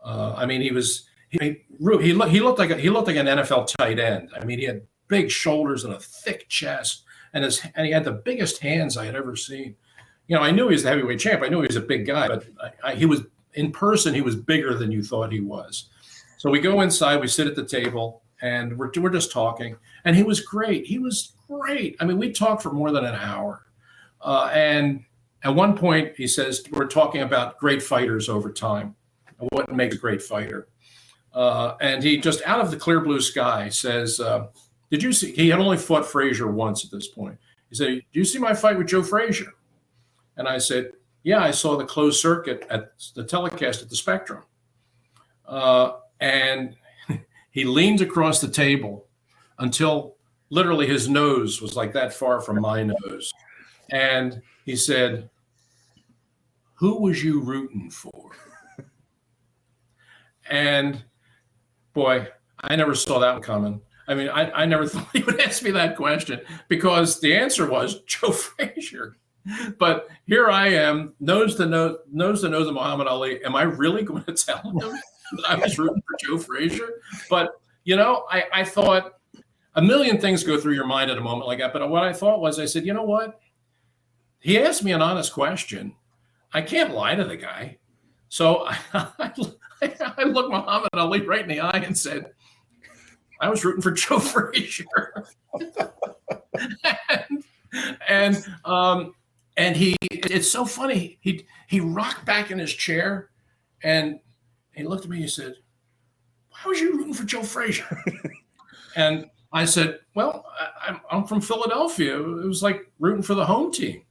I mean, he looked like an NFL tight end. I mean, he had big shoulders and a thick chest, and he had the biggest hands I had ever seen. I knew he was the heavyweight champ. I knew he was a big guy, but he was in person. He was bigger than you thought he was. So we go inside, we sit at the table, and we're just talking. And he was great. He was great. I mean, we talked for more than an hour, and at one point he says we're talking about great fighters over time. What makes a great fighter? And he just out of the clear blue sky says, did you see, he had only fought Frazier once at this point. He said, did you see my fight with Joe Frazier? And I said, yeah, I saw the closed circuit at the telecast at the Spectrum. And he leaned across the table until literally his nose was like that far from my nose. And he said, who was you rooting for? And boy, I never saw that one coming. I mean, I never thought he would ask me that question because the answer was Joe Frazier. But here I am, nose to nose of Muhammad Ali. Am I really going to tell him that I was rooting for Joe Frazier? But, I thought a million things go through your mind at a moment like that. But what I thought was, I said, you know what? He asked me an honest question. I can't lie to the guy. So I looked Muhammad Ali right in the eye and said, I was rooting for Joe Frazier. and it's so funny. He rocked back in his chair and he looked at me and he said, why was you rooting for Joe Frazier? And I said, well, I'm from Philadelphia. It was like rooting for the home team.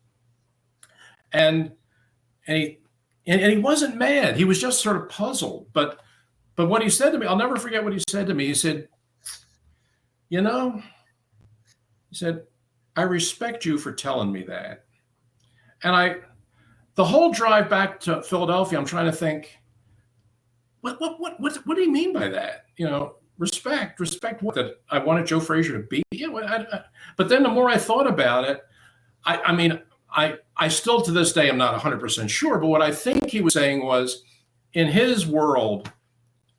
And he wasn't mad. He was just sort of puzzled. But what he said to me, I'll never forget what he said to me. He said, I respect you for telling me that. And the whole drive back to Philadelphia, I'm trying to think, what do you mean by that? Respect what? That I wanted Joe Frazier to beat you? But then the more I thought about it, I still to this day am not 100% sure, but what I think he was saying was, in his world,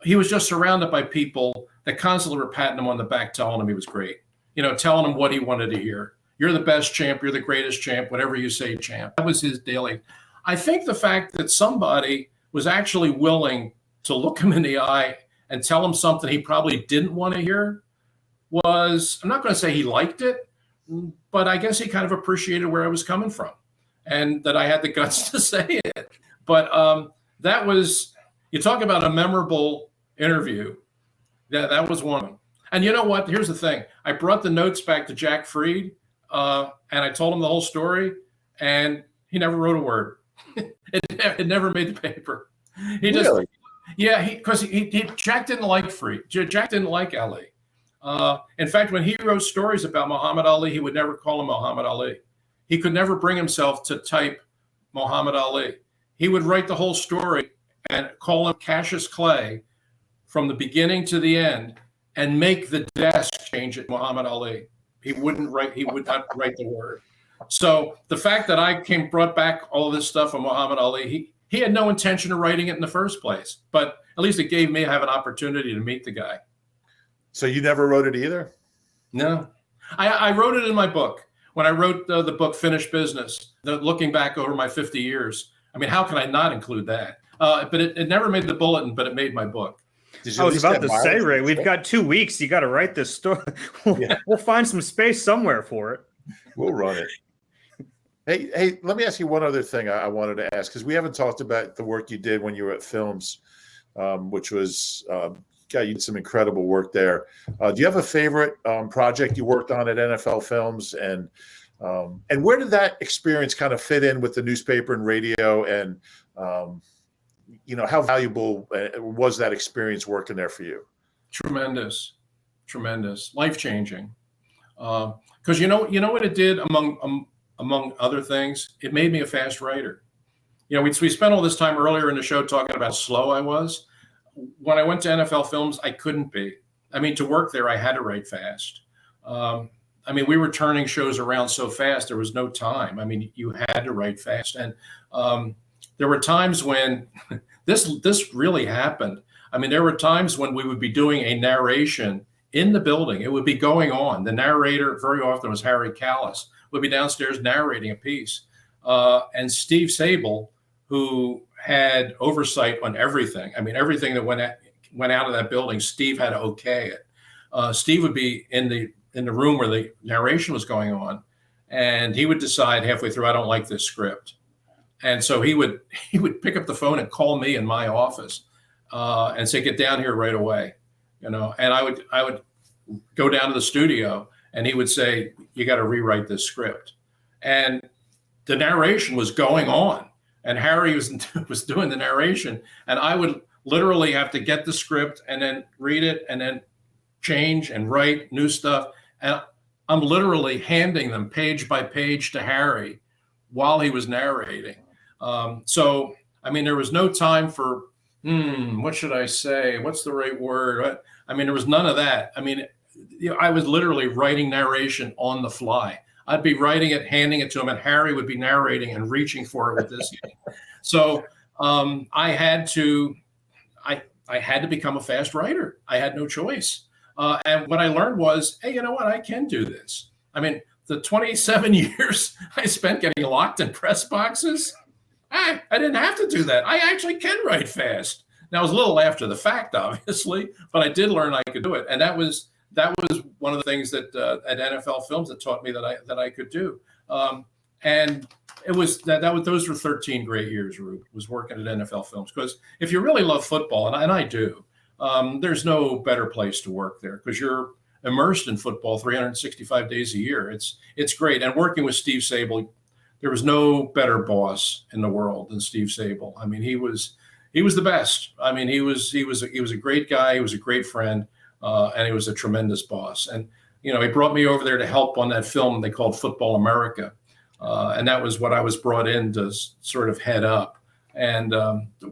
he was just surrounded by people that constantly were patting him on the back, telling him he was great, telling him what he wanted to hear. You're the best champ, you're the greatest champ, whatever you say, champ. That was his daily. I think the fact that somebody was actually willing to look him in the eye and tell him something he probably didn't want to hear was, I'm not going to say he liked it, but I guess he kind of appreciated where I was coming from and that I had the guts to say it. But that was, you talk about a memorable interview. That was one of them. And you know what? Here's the thing. I brought the notes back to Jack Freed and I told him the whole story and he never wrote a word. It never made the paper. He just, really? Yeah, because Jack didn't like Freed. Jack didn't like Ali. In fact, when he wrote stories about Muhammad Ali, he would never call him Muhammad Ali. He could never bring himself to type Muhammad Ali. He would write the whole story and call him Cassius Clay from the beginning to the end and make the desk change at Muhammad Ali. He would not write the word. So the fact that I brought back all this stuff from Muhammad Ali, he had no intention of writing it in the first place, but at least it gave me have an opportunity to meet the guy. So you never wrote it either? No, I wrote it in my book. When I wrote the book Finished Business, looking back over my 50 years, I mean, how can I not include that? But it never made the bulletin, but it made my book. I was about to say, Ray, we've got 2 weeks. You got to write this story. We'll find some space somewhere for it. We'll run it. Hey, let me ask you one other thing I wanted to ask, because we haven't talked about the work you did when you were at Films, which was, you did some incredible work there. Do you have a favorite project you worked on at NFL Films? And where did that experience kind of fit in with the newspaper and radio? And, how valuable was that experience working there for you? Tremendous, life-changing. Because you know what it did among other things? It made me a fast writer. We spent all this time earlier in the show talking about how slow I was. When I went to NFL Films, I couldn't be. I mean, to work there, I had to write fast. We were turning shows around so fast, there was no time. I mean, you had to write fast. And there were times when this really happened. I mean, there were times when we would be doing a narration in the building. It would be going on. The narrator, very often was Harry Callis, would be downstairs narrating a piece. And Steve Sable, who had oversight on everything. I mean, everything that went out of that building, Steve had to okay it. Steve would be in the room where the narration was going on, and he would decide halfway through, I don't like this script. And so he would pick up the phone and call me in my office and say, get down here right away. And I would go down to the studio, and he would say, you got to rewrite this script. And the narration was going on, and Harry was doing the narration, and I would literally have to get the script and then read it and then change and write new stuff. And I'm literally handing them page by page to Harry while he was narrating. So, there was no time for, what should I say? What's the right word? There was none of that. I was literally writing narration on the fly. I'd be writing it, handing it to him, and Harry would be narrating and reaching for it with this. So I had to become a fast writer. I had no choice. And what I learned was, hey, you know what? I can do this. The 27 years I spent getting locked in press boxes, I didn't have to do that. I actually can write fast. Now, it was a little after the fact, obviously, but I did learn I could do it. And that was one of the things that at NFL Films that taught me that I could do. And it was those were 13 great years, Rube, was working at NFL Films. Because if you really love football, and I do, there's no better place to work there, because you're immersed in football 365 days a year. It's great. And working with Steve Sable, there was no better boss in the world than Steve Sable. He was the best. He was a great guy. He was a great friend. And he was a tremendous boss. And, he brought me over there to help on that film they called Football America. And that was what I was brought in to sort of head up. And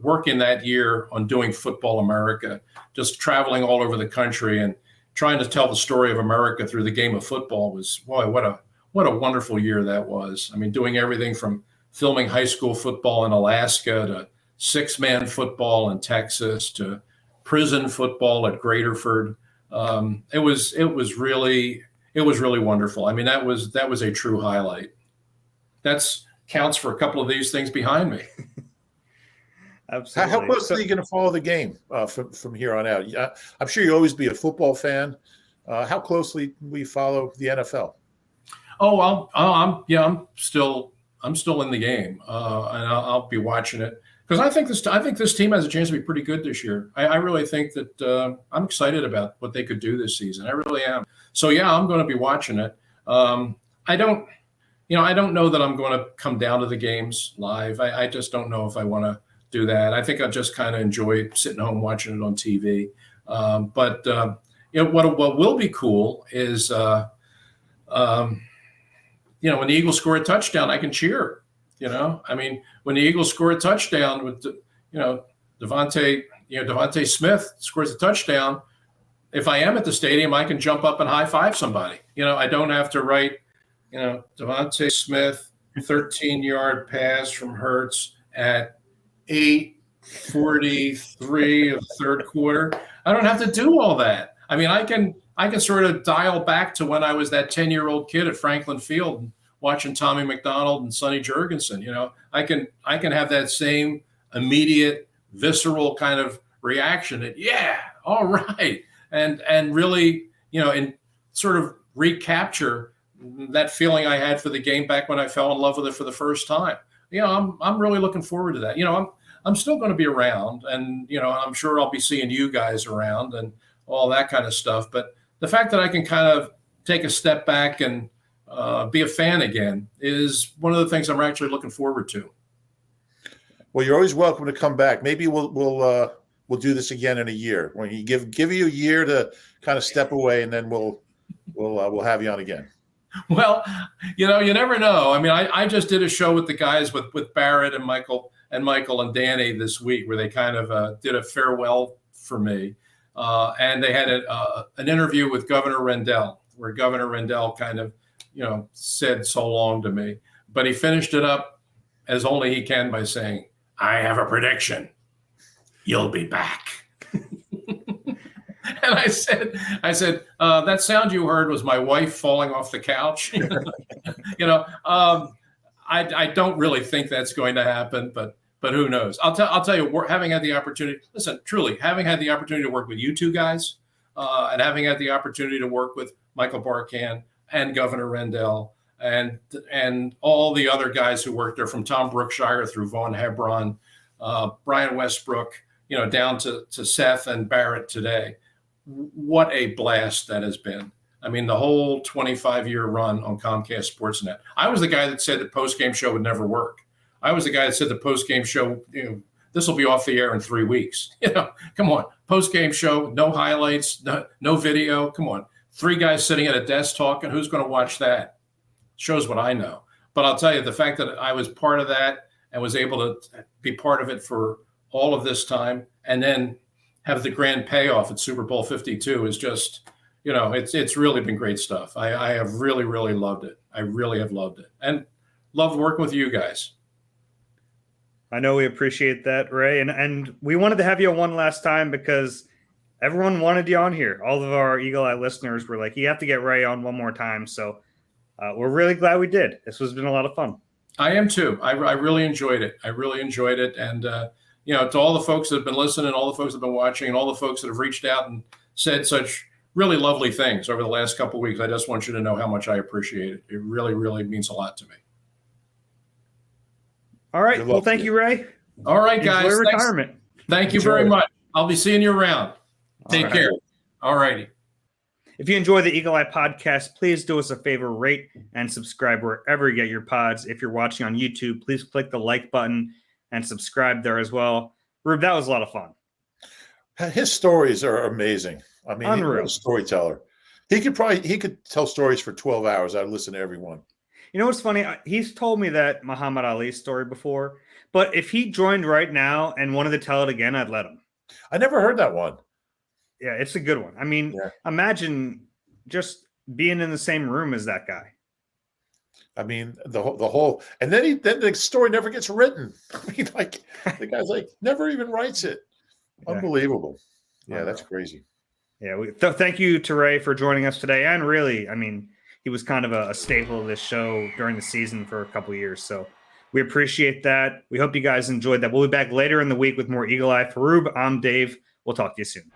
working that year on doing Football America, just traveling all over the country and trying to tell the story of America through the game of football was, boy, what a wonderful year that was. Doing everything from filming high school football in Alaska to six-man football in Texas to prison football at Graterford. It was really wonderful. That was a true highlight. That's counts for a couple of these things behind me. Absolutely. How closely are you going to follow the game from here on out? I'm sure you'll always be a football fan. How closely will you follow the NFL? Oh, I'm still in the game, and I'll be watching it. Because I think this team has a chance to be pretty good this year. I really think that I'm excited about what they could do this season. I really am. So yeah, I'm going to be watching it. I don't know that I'm going to come down to the games live. I just don't know if I want to do that. I think I just kind of enjoy sitting home watching it on TV. But what will be cool is when the Eagles score a touchdown, I can cheer. I mean, when the Eagles score a touchdown with, Devontae Smith scores a touchdown, if I am at the stadium, I can jump up and high five somebody. I don't have to write, Devontae Smith, 13-yard pass from Hurts at 8:43 of the third quarter. I don't have to do all that. I mean, I can sort of dial back to when I was that 10-year-old kid at Franklin Field and watching Tommy McDonald and Sonny Jurgensen. I can have that same immediate, visceral kind of reaction that, yeah, all right. And really, and sort of recapture that feeling I had for the game back when I fell in love with it for the first time. I'm really looking forward to that. I'm still going to be around, and I'm sure I'll be seeing you guys around and all that kind of stuff. But the fact that I can kind of take a step back and be a fan again is one of the things I'm actually looking forward to. Well, you're always welcome to come back. Maybe we'll do this again in a year. When you give you a year to kind of step away, and then we'll have you on again. Well, you never know. I mean, I just did a show with the guys with Barrett and Michael and Danny this week, where they kind of did a farewell for me, and they had an interview with Governor Rendell, where Governor Rendell kind of said so long to me, but he finished it up as only he can by saying, "I have a prediction. You'll be back." And I said, that sound you heard was my wife falling off the couch. I don't really think that's going to happen, but who knows? I'll tell you, having had the opportunity, having had the opportunity to work with you two guys, and having had the opportunity to work with Michael Barkan and Governor Rendell and all the other guys who worked there, from Tom Brookshire through Vaughn Hebron, Brian Westbrook, down to Seth and Barrett today. What a blast that has been. I mean, the whole 25-year run on Comcast Sportsnet. I was the guy that said the post-game show would never work. I was the guy that said the post-game show, this will be off the air in 3 weeks. Come on. Post-game show, no highlights, no video. Come on. 3 guys sitting at a desk talking. Who's going to watch that? Shows what I know. But I'll tell you, the fact that I was part of that and was able to be part of it for all of this time, and then have the grand payoff at Super Bowl 52 is just, it's really been great stuff. I have really, really loved it. I really have loved it, and loved working with you guys. I know we appreciate that, Ray. And we wanted to have you on one last time because everyone wanted you on here. All of our Eagle Eye listeners were like, you have to get Ray on one more time. So we're really glad we did. This has been a lot of fun. I am too. I really enjoyed it. And, to all the folks that have been listening, all the folks that have been watching, and all the folks that have reached out and said such really lovely things over the last couple of weeks, I just want you to know how much I appreciate it. It really, really means a lot to me. All right. Well, thank you, Ray. All right, guys. Enjoy retirement. Thank you very much. I'll be seeing you around. Take care. All righty. If you enjoy the Eagle Eye podcast, please do us a favor, rate and subscribe wherever you get your pods. If you're watching on YouTube, please click the like button and subscribe there as well. Rube, that was a lot of fun. His stories are amazing. I mean, unreal. He's a storyteller. He could tell stories for 12 hours. I'd listen to every one. You know what's funny? He's told me that Muhammad Ali story before, but if he joined right now and wanted to tell it again, I'd let him. I never heard that one. Yeah, it's a good one. I mean, Imagine just being in the same room as that guy. I mean, the whole, and then the story never gets written. I mean, like the guy's like never even writes it. Unbelievable. Yeah, that's crazy. Yeah, thank you to Ray for joining us today. And really, I mean, he was kind of a staple of this show during the season for a couple of years. So we appreciate that. We hope you guys enjoyed that. We'll be back later in the week with more Eagle Eye. For Rube, I'm Dave. We'll talk to you soon.